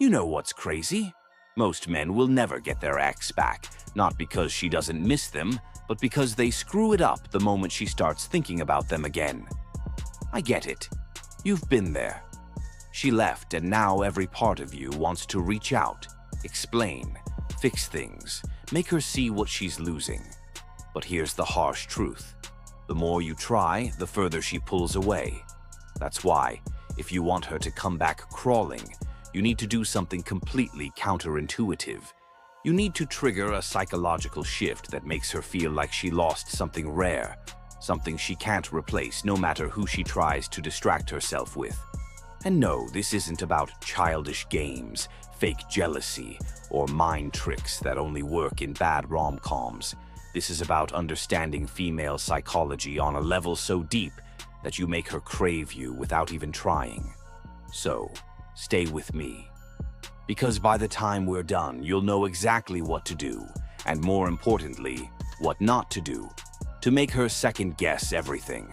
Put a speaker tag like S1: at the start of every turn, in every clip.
S1: You know what's crazy? Most men will never get their ex back, not because she doesn't miss them, but because they screw it up the moment she starts thinking about them again. I get it. You've been there. She left, and now every part of you wants to reach out, explain, fix things, make her see what she's losing. But here's the harsh truth. The more you try, the further she pulls away. That's why, if you want her to come back crawling, you need to do something completely counterintuitive. You need to trigger a psychological shift that makes her feel like she lost something rare, something she can't replace no matter who she tries to distract herself with. And no, this isn't about childish games, fake jealousy, or mind tricks that only work in bad rom-coms. This is about understanding female psychology on a level so deep that you make her crave you without even trying. So, stay with me. Because by the time we're done, you'll know exactly what to do, and more importantly, what not to do, to make her second-guess everything.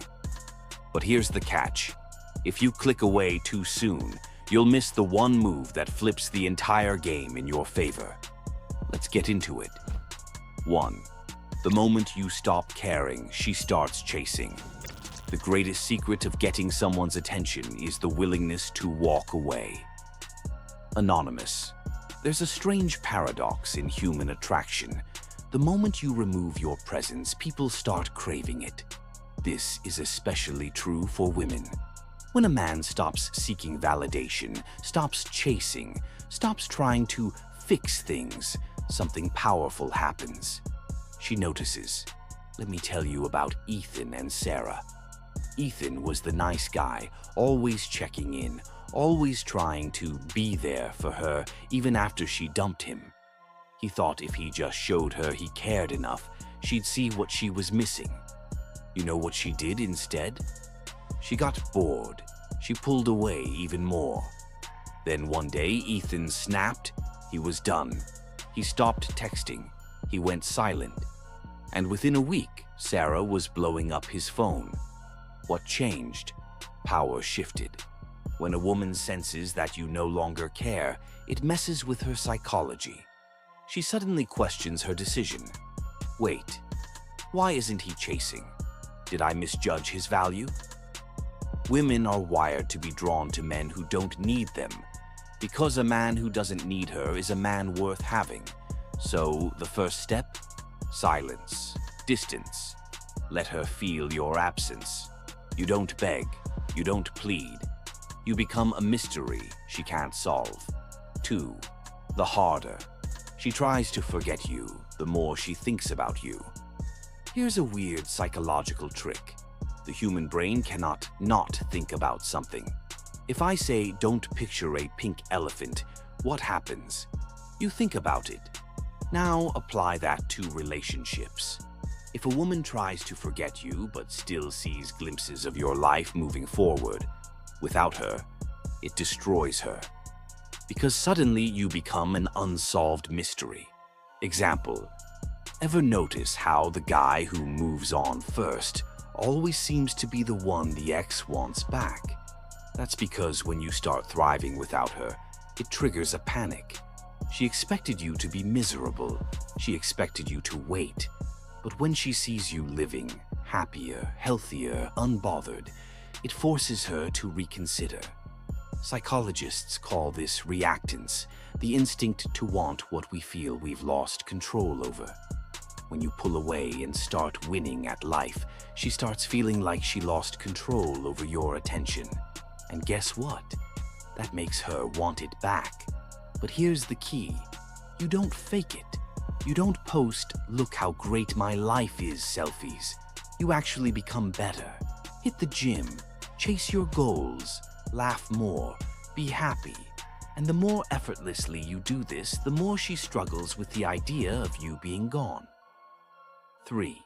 S1: But here's the catch. If you click away too soon, you'll miss the one move that flips the entire game in your favor. Let's get into it. 1. The moment you stop caring, she starts chasing. The greatest secret of getting someone's attention is the willingness to walk away. Anonymous. There's a strange paradox in human attraction. The moment you remove your presence, people start craving it. This is especially true for women. When a man stops seeking validation, stops chasing, stops trying to fix things, something powerful happens. She notices. Let me tell you about Ethan and Sarah. Ethan was the nice guy, always checking in, always trying to be there for her even after she dumped him. He thought if he just showed her he cared enough, she'd see what she was missing. You know what she did instead? She got bored. She pulled away even more. Then one day, Ethan snapped. He was done. He stopped texting. He went silent. And within a week, Sarah was blowing up his phone. What changed? Power shifted. When a woman senses that you no longer care, it messes with her psychology. She suddenly questions her decision. Wait, why isn't he chasing? Did I misjudge his value? Women are wired to be drawn to men who don't need them, because a man who doesn't need her is a man worth having. So the first step? Silence, distance. Let her feel your absence. You don't beg, you don't plead. You become a mystery she can't solve. 2. The harder. She tries to forget you, the more she thinks about you. Here's a weird psychological trick. The human brain cannot not think about something. If I say, don't picture a pink elephant, what happens? You think about it. Now apply that to relationships. If a woman tries to forget you but still sees glimpses of your life moving forward, without her, it destroys her. Because suddenly you become an unsolved mystery. Example, ever notice how the guy who moves on first always seems to be the one the ex wants back? That's because when you start thriving without her, it triggers a panic. She expected you to be miserable. She expected you to wait. But when she sees you living, happier, healthier, unbothered, it forces her to reconsider. Psychologists call this reactance, the instinct to want what we feel we've lost control over. When you pull away and start winning at life, she starts feeling like she lost control over your attention. And guess what? That makes her want it back. But here's the key. You don't fake it. You don't post, "Look how great my life is" selfies. You actually become better. Hit the gym, chase your goals, laugh more, be happy. And the more effortlessly you do this, the more she struggles with the idea of you being gone. 3.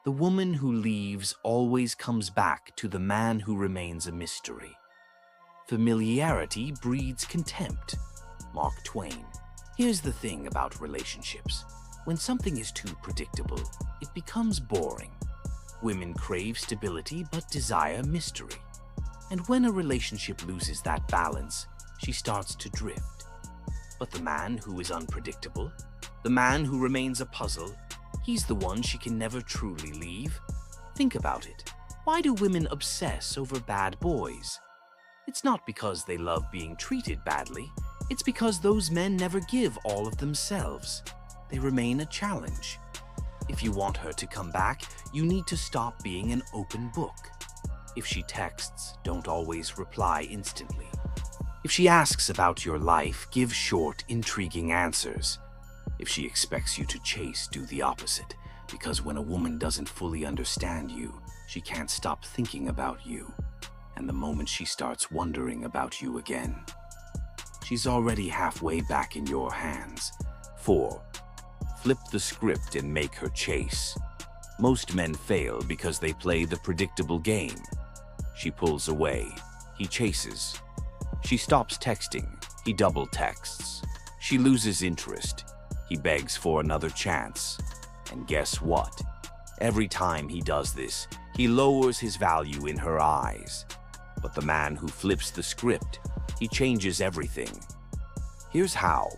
S1: The woman who leaves always comes back to the man who remains a mystery. Familiarity breeds contempt. Mark Twain. Here's the thing about relationships. When something is too predictable, it becomes boring. Women crave stability but desire mystery. And when a relationship loses that balance, she starts to drift. But the man who is unpredictable, the man who remains a puzzle, he's the one she can never truly leave. Think about it. Why do women obsess over bad boys? It's not because they love being treated badly. It's because those men never give all of themselves. They remain a challenge. If you want her to come back, you need to stop being an open book. If she texts, don't always reply instantly. If she asks about your life, give short, intriguing answers. If she expects you to chase, do the opposite. Because when a woman doesn't fully understand you, she can't stop thinking about you. And the moment she starts wondering about you again, she's already halfway back in your hands. 4. Flip the script and make her chase. Most men fail because they play the predictable game. She pulls away. He chases. She stops texting. He double texts. She loses interest. He begs for another chance. And guess what? Every time he does this, he lowers his value in her eyes. But the man who flips the script, he changes everything. Here's how.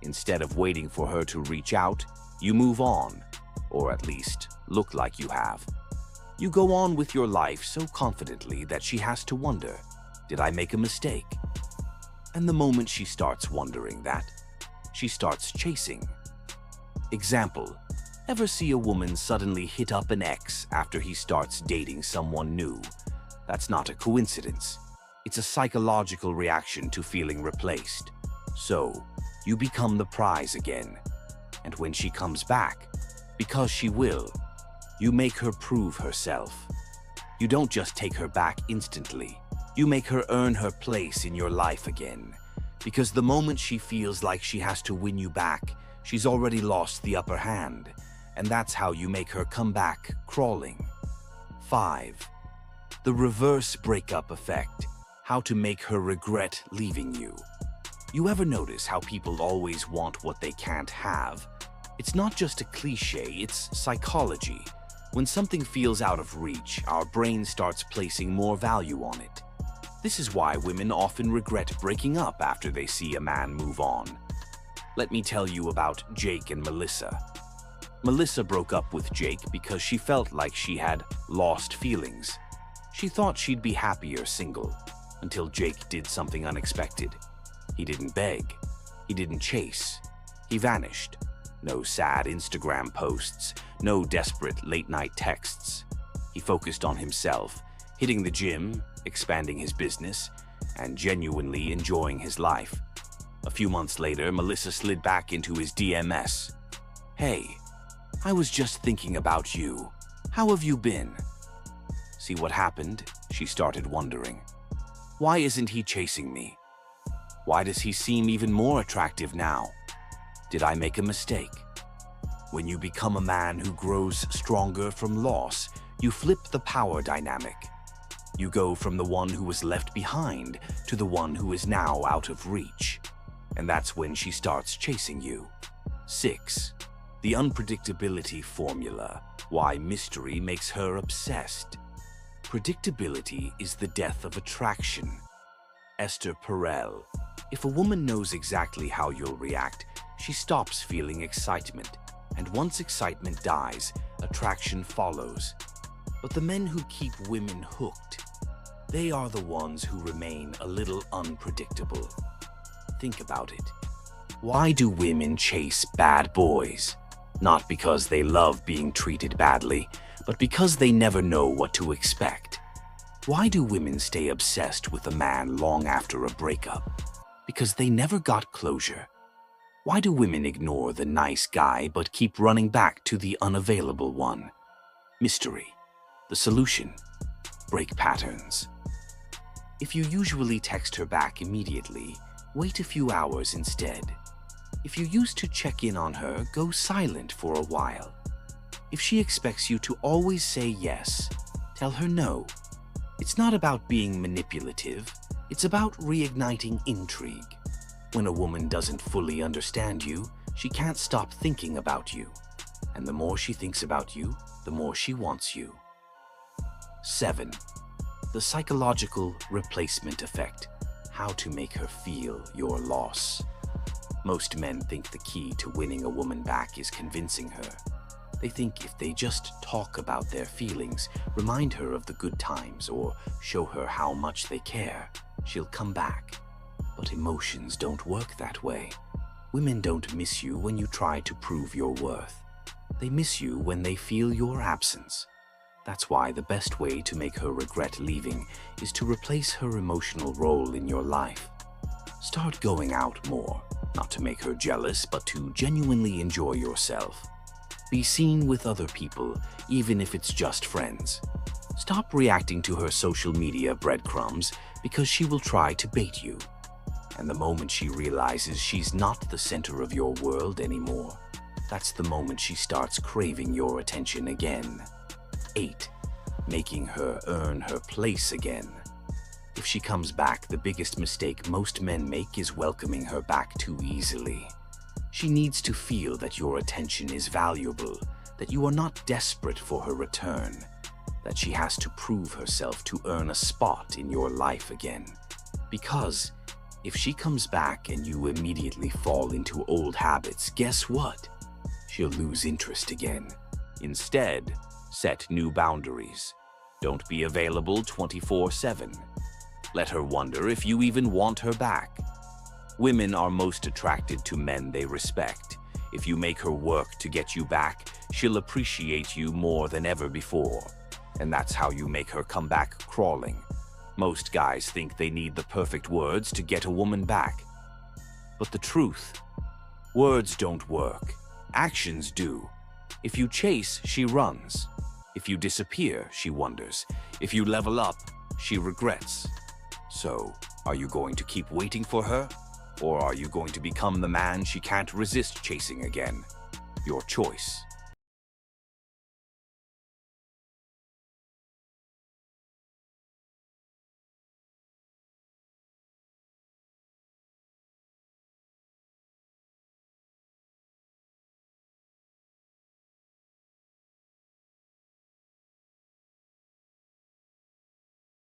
S1: Instead of waiting for her to reach out, you move on, or at least look like you have. You go on with your life so confidently that she has to wonder, did I make a mistake? And the moment she starts wondering that, she starts chasing. Example, ever see a woman suddenly hit up an ex after he starts dating someone new? That's not a coincidence. It's a psychological reaction to feeling replaced. So, you become the prize again. And when she comes back, because she will, you make her prove herself. You don't just take her back instantly. You make her earn her place in your life again. Because the moment she feels like she has to win you back, she's already lost the upper hand. And that's how you make her come back crawling. 5. The reverse breakup effect. How to make her regret leaving you. You ever notice how people always want what they can't have? It's not just a cliche, it's psychology. When something feels out of reach, our brain starts placing more value on it. This is why women often regret breaking up after they see a man move on. Let me tell you about Jake and Melissa. Melissa broke up with Jake because she felt like she had lost feelings. She thought she'd be happier single, until Jake did something unexpected. He didn't beg. He didn't chase. He vanished. No sad Instagram posts, no desperate late-night texts. He focused on himself, hitting the gym, expanding his business, and genuinely enjoying his life. A few months later, Melissa slid back into his DMs. Hey, I was just thinking about you. How have you been? See what happened? She started wondering. Why isn't he chasing me? Why does he seem even more attractive now? Did I make a mistake? When you become a man who grows stronger from loss, you flip the power dynamic. You go from the one who was left behind to the one who is now out of reach. And that's when she starts chasing you. 6. The unpredictability formula. Why mystery makes her obsessed. Predictability is the death of attraction. Esther Perel. If a woman knows exactly how you'll react, she stops feeling excitement. And once excitement dies, attraction follows. But the men who keep women hooked, they are the ones who remain a little unpredictable. Think about it. Why do women chase bad boys? Not because they love being treated badly, but because they never know what to expect. Why do women stay obsessed with a man long after a breakup? Because they never got closure. Why do women ignore the nice guy but keep running back to the unavailable one? Mystery. The solution. Break patterns. If you usually text her back immediately, wait a few hours instead. If you used to check in on her, go silent for a while. If she expects you to always say yes, tell her no. It's not about being manipulative, it's about reigniting intrigue. When a woman doesn't fully understand you, she can't stop thinking about you. And the more she thinks about you, the more she wants you. 7. The psychological replacement effect. How to make her feel your loss. Most men think the key to winning a woman back is convincing her. They think if they just talk about their feelings, remind her of the good times, or show her how much they care, she'll come back. But emotions don't work that way. Women don't miss you when you try to prove your worth. They miss you when they feel your absence. That's why the best way to make her regret leaving is to replace her emotional role in your life. Start going out more, not to make her jealous, but to genuinely enjoy yourself. Be seen with other people, even if it's just friends. Stop reacting to her social media breadcrumbs because she will try to bait you. And the moment she realizes she's not the center of your world anymore, that's the moment she starts craving your attention again. 8. Making her earn her place again. If she comes back, the biggest mistake most men make is welcoming her back too easily. She needs to feel that your attention is valuable, that you are not desperate for her return, that she has to prove herself to earn a spot in your life again. Because if she comes back and you immediately fall into old habits, guess what? She'll lose interest again. Instead, set new boundaries. Don't be available 24/7. Let her wonder if you even want her back. Women are most attracted to men they respect. If you make her work to get you back, she'll appreciate you more than ever before. And that's how you make her come back crawling. Most guys think they need the perfect words to get a woman back. But the truth, words don't work. Actions do. If you chase, she runs. If you disappear, she wonders. If you level up, she regrets. So, are you going to keep waiting for her? Or are you going to become the man she can't resist chasing again? Your choice.